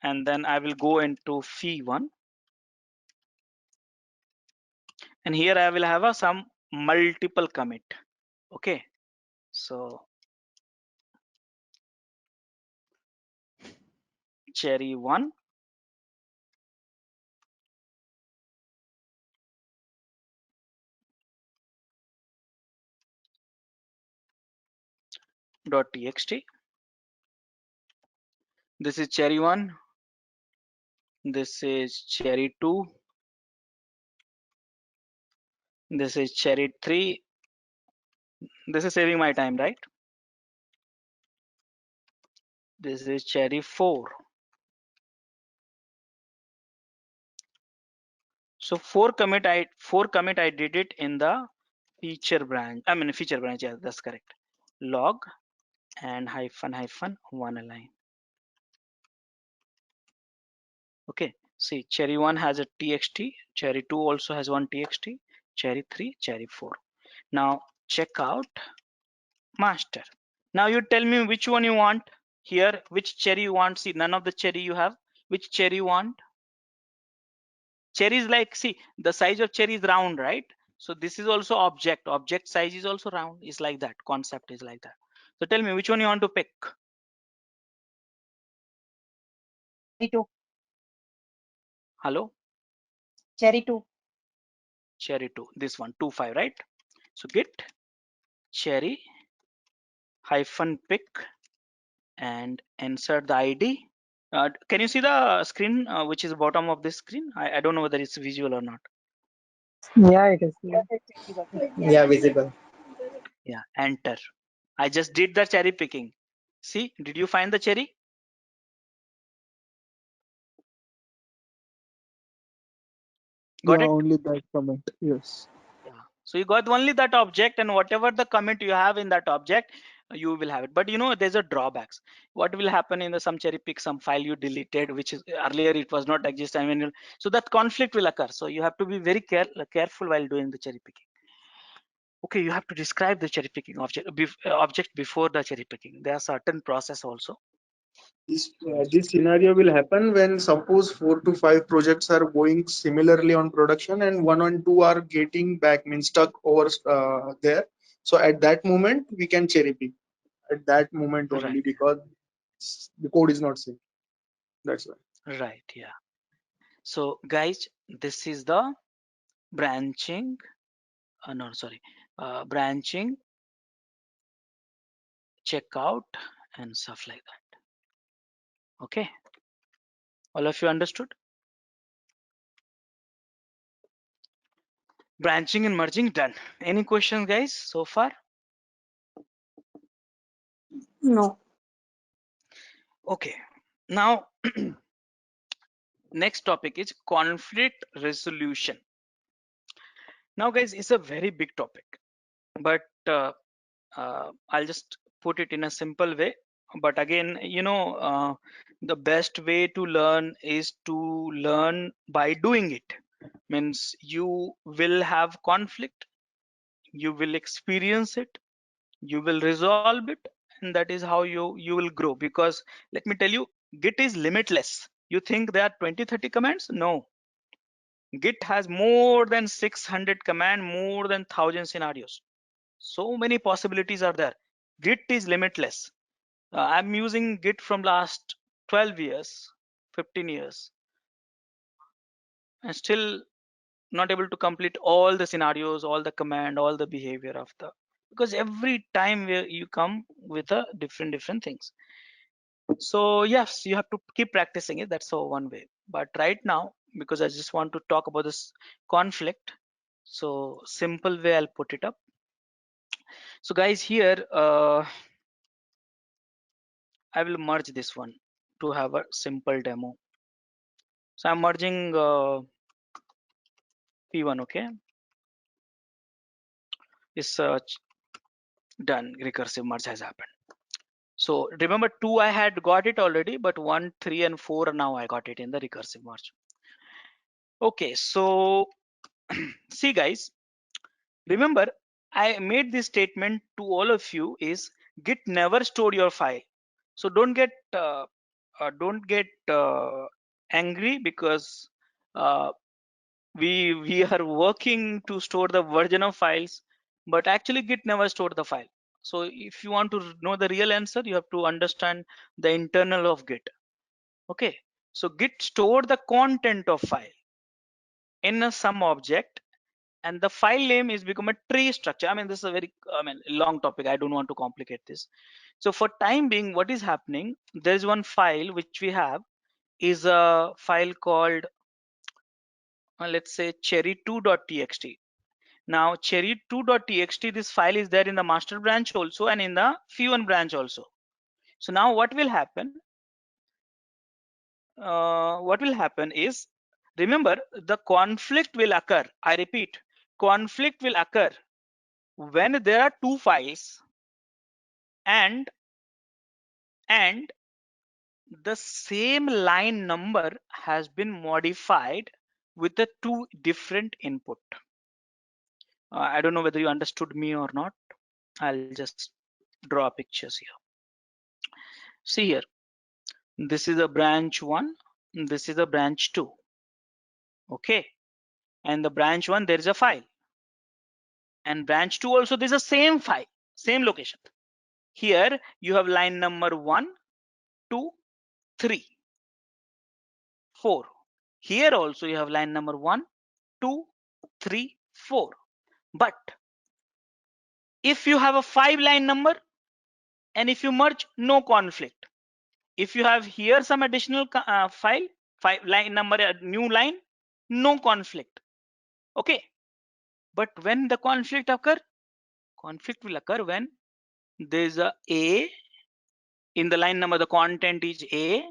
and then I will go into phi1, and here I will have a some multiple commit. Okay, so cherry 1, .txt. This is cherry 1. This is cherry 2. This is cherry 3. This is saving my time, right? This is cherry 4. So 4 commit I did it in the feature branch. I mean feature branch. Yeah, that's correct. Log and --one align. Okay, see cherry 1 has a txt, cherry 2 also has one txt, cherry 3, cherry 4. Now check out master. Now you tell me which one you want here, which cherry you want. See, none of the cherry you have. Which cherry you want? Cherry is like, see, the size of cherry is round, right? So this is also object. Object size is also round. It's like that. Concept is like that. So tell me which one you want to pick. Cherry 2. Hello? Cherry 2. Cherry 2. This one, 2.5, right? So git cherry -pick and insert the ID. Can you see the screen, which is bottom of this screen? I don't know whether it's visual or not. Yeah, it is. Yes, it's visible. Yeah, visible. Yeah, enter. I just did the cherry picking. See, did you find the cherry? Got Yeah, it? only that comment. Yes. Yeah. So you got only that object, and whatever the comment you have in that object, you will have it. But you know, there's a drawbacks. What will happen in the some cherry pick, some file you deleted, which is earlier it was not exist. I mean, so that conflict will occur. So you have to be very careful while doing the cherry picking. Okay, you have to describe the cherry picking object before the cherry picking. There are certain process also. This scenario will happen when suppose 4 to 5 projects are going similarly on production and 1 and 2 are getting back, means stuck over there. So at that moment we can cherry pick at that moment only, Right. because the code is not safe. That's why. Right. Yeah. So guys, this is the branching. No, sorry. Branching, checkout, and stuff like that. Okay. All of you understood? Branching and merging done. Any questions, guys, so far? No. Okay. Now, next topic is conflict resolution. Now, guys, it's a very big topic, but I'll just put it in a simple way. But again, you know, the best way to learn is to learn by doing it. Means you will have conflict, you will experience it, you will resolve it, and that is how you will grow. Because let me tell you, Git is limitless. You think there are 20-30 commands? No. Git has more than 600 command, more than 1000 scenarios. So many possibilities are there. Git is limitless. I'm using Git from last 12 years, 15 years, and still not able to complete all the scenarios, all the command, all the behavior of the because every time you come with a different things. So yes, you have to keep practicing it. That's one way. But right now, because I just want to talk about this conflict, so simple way I'll put it up. So guys, here I will merge this one to have a simple demo. So I'm merging P1. Okay, it's done. Recursive merge has happened. So remember 2 I had got it already, but 1, 3 and 4 now I got it in the recursive merge. Okay, so see guys, remember I made this statement to all of you is Git never store your file. So don't get angry because we are working to store the version of files, but actually Git never stored the file. So if you want to know the real answer, you have to understand the internal of Git. Okay, so Git stored the content of file in a some object, and the file name is become a tree structure. I mean, this is a very long topic. I don't want to complicate this. So for time being, what is happening, there is one file which we have is a file called let's say cherry2.txt. Now cherry2.txt, this file is there in the master branch also and in the P1 branch also. So now what will happen is, remember, the conflict will occur. I repeat, conflict will occur when there are two files and the same line number has been modified with the two different input. I don't know whether you understood me or not. I'll just draw pictures here. See here, this is a branch 1, this is a branch 2. Okay, and the branch 1 there is a file, and branch 2 also there's a same file, same location. Here you have line number 1, 2, 3, 4. Here also you have line number 1, 2, 3, 4. But if you have a 5 line number and if you merge, no conflict. If you have here some additional file, 5 line number, a new line, no conflict. Okay, but when the conflict will occur when there's a in the line number, the content is A,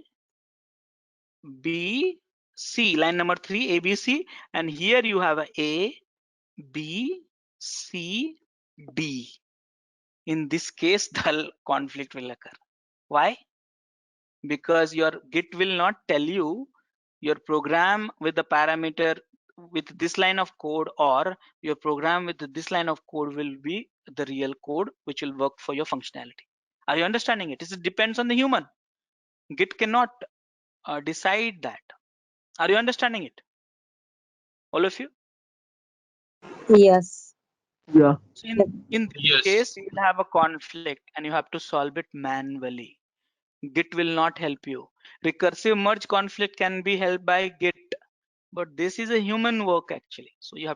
B, C, line number 3, A, B, C, and here you have A, B, C, D. In this case, the conflict will occur. Why? Because your Git will not tell you your program with the parameter with this line of code or your program with this line of code will be the real code which will work for your functionality. Are you understanding it? It depends on the human. Git cannot decide that. Are you understanding it, all of you? Yes. Yeah. So in this case, you will have a conflict and you have to solve it manually. Git will not help you. Recursive merge conflict can be helped by Git, but this is a human work actually. So you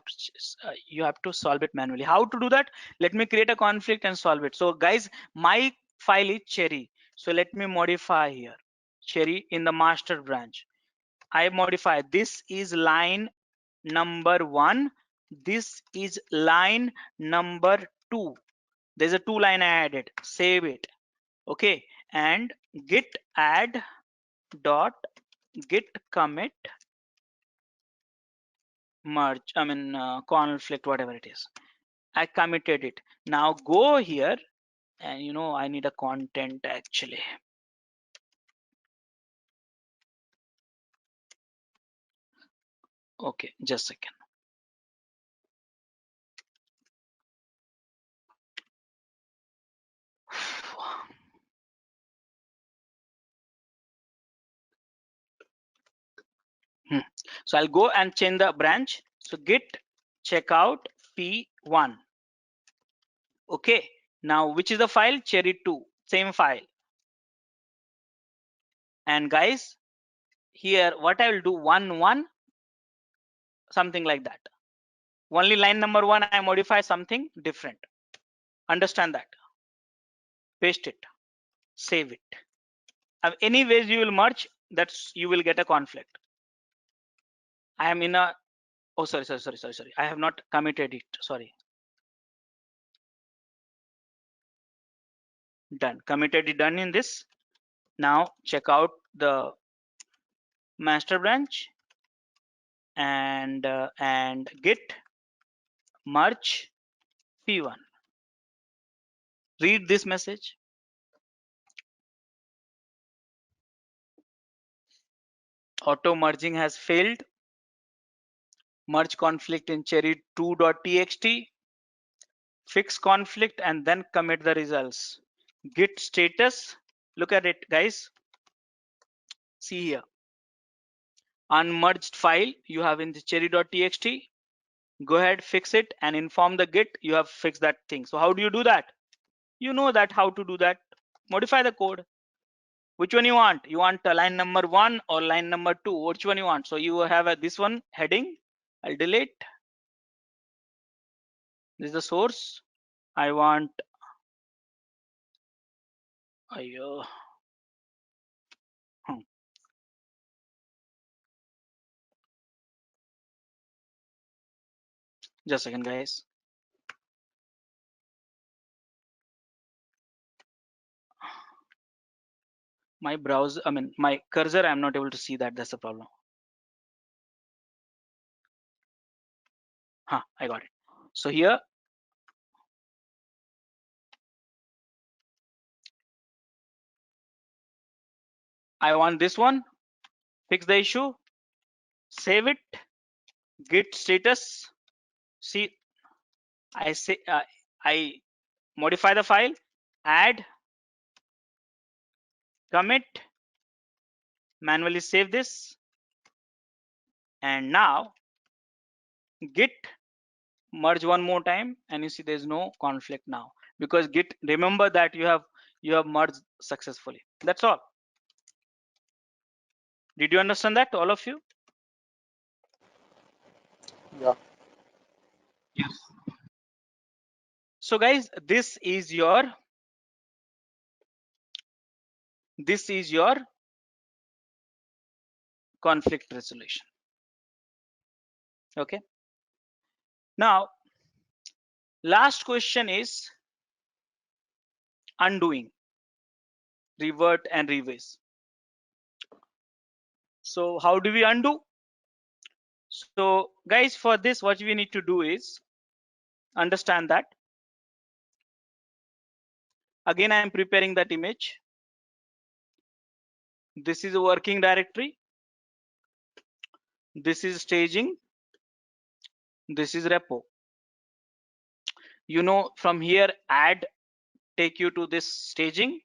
have to solve it manually. How to do that? Let me create a conflict and solve it. So guys, my file is cherry. So let me modify here. Cherry in the master branch. I modify. This is line number 1. This is line number 2. There's a 2 line I added. Save it. Okay, and git add dot git commit merge, conflict, whatever it is. I committed it. Now go here and I need a content actually. Okay, just a second. So I'll go and change the branch. So git checkout p1. Okay, now which is the file? Cherry2, same file. And guys, here what I will do, 1 something like that. Only line number 1 I modify something different. Understand that. Paste it, save it. Any ways you will merge, that's you will get a conflict. I am in a, oh sorry, I have not committed it, sorry. Done, committed it, done in this. Now check out the master branch and git merge p1. Read this message. Auto merging has failed. Merge conflict in cherry2.txt. Fix conflict and then commit the results. Git status, look at it guys. See here, unmerged file you have in the cherry.txt. Go ahead, fix it and inform the git you have fixed that thing. So how do you do that? You know that how to do that. Modify the code. Which one you want? You want line number 1 or line number 2? Which one you want? So you have this one heading. I'll delete. This is the source. I want just a second guys. My browser, I mean my cursor, I'm not able to see that. That's the problem. I got it. So here I want this one. Fix the issue, save it, git status. See, I say I modify the file, add, commit, manually save this, and now git merge one more time, and you see there's no conflict now because git, remember that you have merged successfully. That's all. Did you understand that, all of you? Yeah. Yes. So guys, this is your conflict resolution. Okay. Now, last question is undoing, revert and revise. So how do we undo? So guys, for this, what we need to do is understand that. Again, I am preparing that image. This is a working directory. This is staging. This is repo. You know, from here, add, take you to this staging.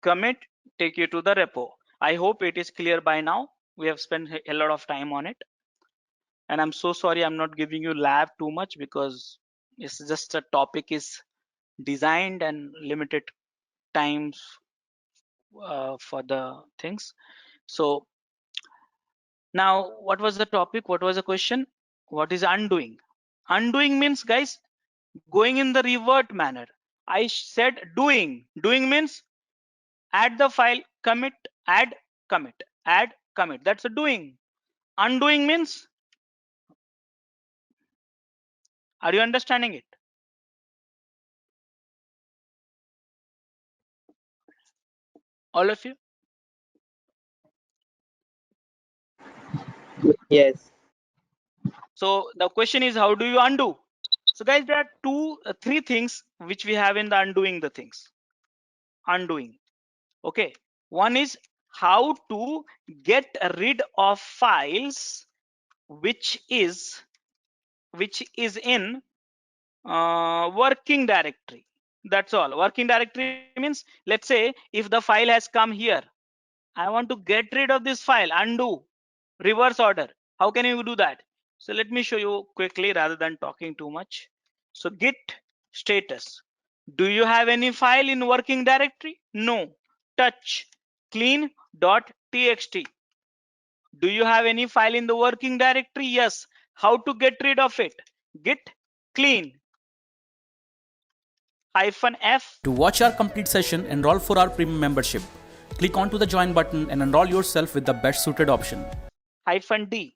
Commit, take you to the repo. I hope it is clear by now. We have spent a lot of time on it. And I'm so sorry I'm not giving you lab too much because it's just a topic is designed and limited times for the things. So now what was the topic? What was the question? What is undoing? Undoing means, guys, going in the revert manner. I said doing. Doing means add the file, commit, add, commit, add, commit. That's a doing. Undoing means, are you understanding it? All of you? Yes. So the question is, how do you undo? So guys, there are three things which we have in the undoing the things. Undoing. Okay. One is how to get rid of files which is in working directory. That's all. Working directory means, let's say if the file has come here, I want to get rid of this file, undo, reverse order. How can you do that? So let me show you quickly rather than talking too much. So git status. Do you have any file in working directory? No. Touch clean.txt. Do you have any file in the working directory? Yes. How to get rid of it? Git clean. -F. To watch our complete session, enroll for our premium membership. Click onto the join button and enroll yourself with the best suited option. -D.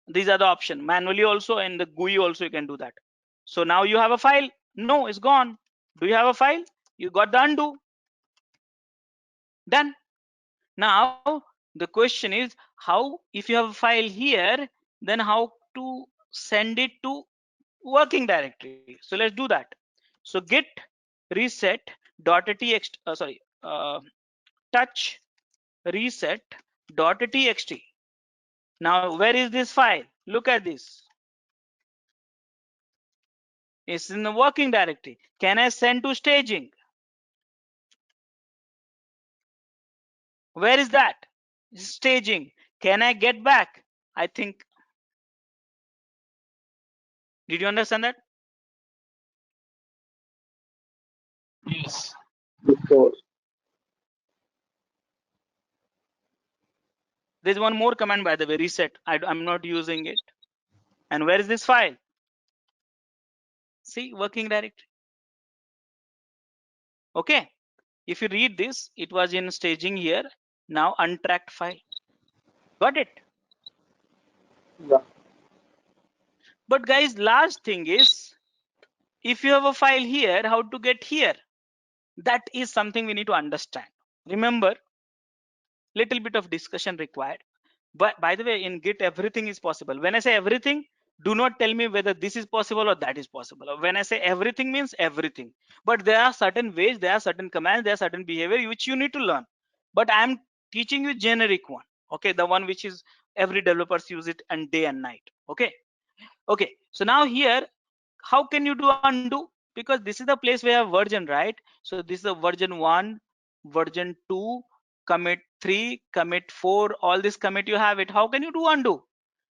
These are the options. Manually also, and the GUI also you can do that. So now you have a file. No, it's gone. Do you have a file? You got the undo. Done. Now the question is, how, if you have a file here, then how to send it to working directory? So let's do that. So git reset.txt, touch reset.txt. Now where is this file? Look at this. It's in the working directory. Can I send to staging? Where is that? Staging. Can I get back? I think. Did you understand that? Yes. Before. There's one more command, by the way, reset. I'm not using it. And where is this file? See, working directory. Okay. If you read this, it was in staging here. Now untracked file. Got it? Yeah. But guys, last thing is, if you have a file here, how to get here? That is something we need to understand. Remember, little bit of discussion required. But by the way, in Git, everything is possible. When I say everything, do not tell me whether this is possible or that is possible. When I say everything, means everything. But there are certain ways, there are certain commands, there are certain behavior which you need to learn. But I'm teaching you generic one. Okay, the one which is every developers use it and day and night. Okay. Okay. So now here, how can you do undo? Because this is the place where version, right? So this is a version 1, version 2, commit 3, commit 4, all this commit you have it. How can you do undo?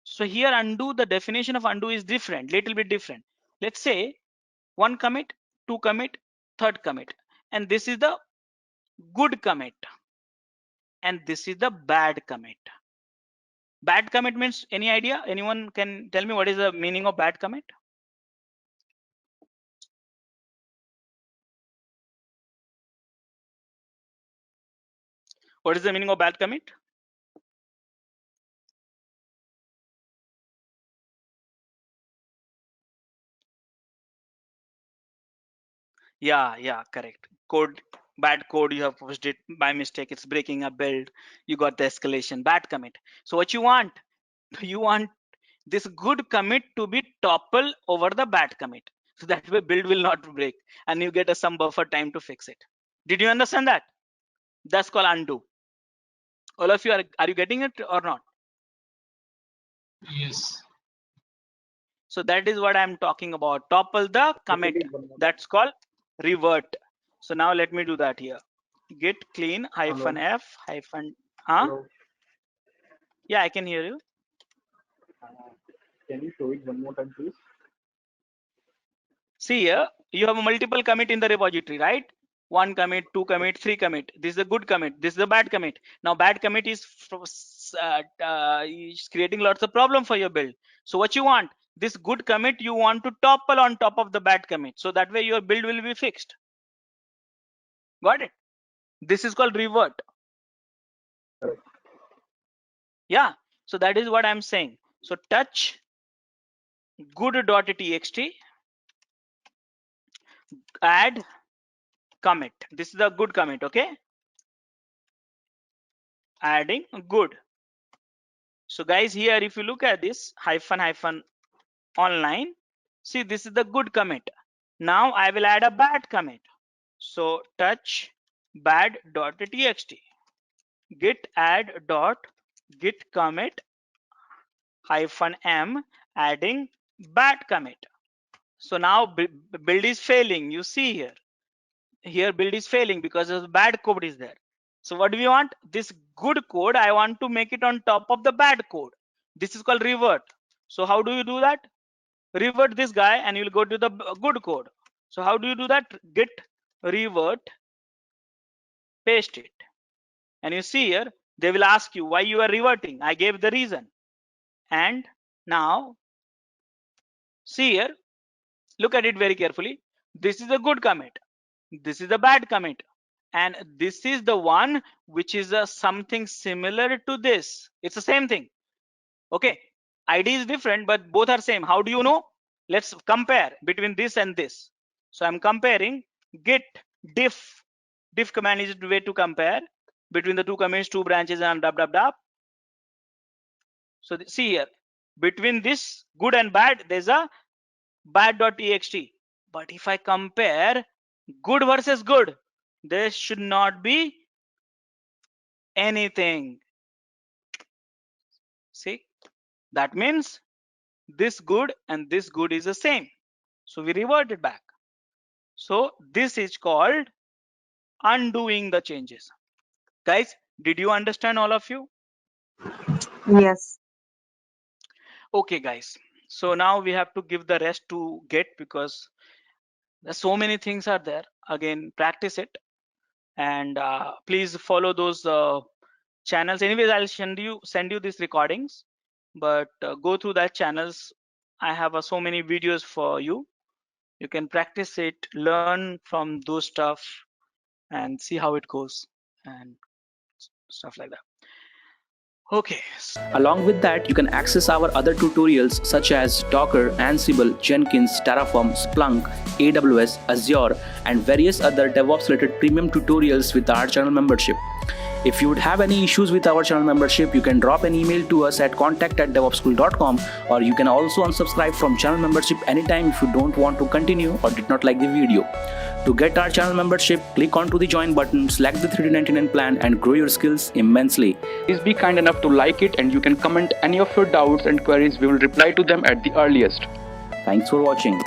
So here undo, the definition of undo is different, little bit different. Let's say 1 commit, 2 commit, 3rd commit, and this is the good commit, and this is the bad commit. Bad commit means, any idea? Anyone can tell me what is the meaning of bad commit? What is the meaning of bad commit? Yeah, correct. Code, bad code, you have pushed it by mistake, it's breaking a build, you got the escalation, bad commit. So what you want this good commit to be topple over the bad commit, so that way build will not break and you get some buffer time to fix it. Did you understand that? That's called undo. All of you, are you getting it or not? Yes. So that is what I'm talking about, topple the commit. That's called revert. So now let me do that here. Git clean -f Hello. Yeah, I can hear you. Can you show it one more time, please? See here, you have a multiple commit in the repository, right? 1 commit, 2 commit, 3 commit. This is a good commit, this is a bad commit. Now bad commit is creating lots of problem for your build. So what you want, this good commit you want to topple on top of the bad commit, so that way your build will be fixed. Got it? This is called revert. Yeah, so that is what I'm saying. So touch good.txt, add commit. This is a good commit. Okay, adding good. So guys, here if you look at this -- online, see, this is the good commit. Now I will add a bad commit. So touch bad.txt, git add dot git commit -m, adding bad commit. So now build is failing. You see here build is failing because of bad code is there. So what do we want? This good code, I want to make it on top of the bad code. This is called revert. So how do you do that? Revert this guy and you'll go to the good code. So how do you do that? Git revert, paste it, and you see here they will ask you why you are reverting. I gave the reason. And now see here, look at it very carefully. This is a good commit. this is the bad commit, and this is the one which is something similar to this. It's the same thing. Okay, ID is different, but both are same. How do you know? Let's compare between this and this. So I'm comparing git diff. Diff command is the way to compare between the two commits, two branches, and dab dab dab. So see here, between this good and bad, there's a bad.txt. But if I compare good versus good, there should not be anything. See, that means this good and this good is the same. So we revert it back. So this is called undoing the changes. Guys, did you understand, all of you? Yes. Okay, guys. So now we have to give the rest to Git because there's so many things are there. Again, practice it, and please follow those channels. Anyways, I'll send you these recordings, but go through that channels. I have so many videos for you. You can practice it, learn from those stuff, and see how it goes and stuff like that. Okay. Along with that, you can access our other tutorials such as Docker, Ansible, Jenkins, Terraform, Splunk, AWS, Azure, and various other DevOps related premium tutorials with our channel membership. If you would have any issues with our channel membership, you can drop an email to us at contact@devopsschool.com, or you can also unsubscribe from channel membership anytime if you don't want to continue or did not like the video. To get our channel membership, click onto the join button, select the $399 plan, and grow your skills immensely. Please be kind enough to like it, and you can comment any of your doubts and queries. We will reply to them at the earliest. Thanks for watching.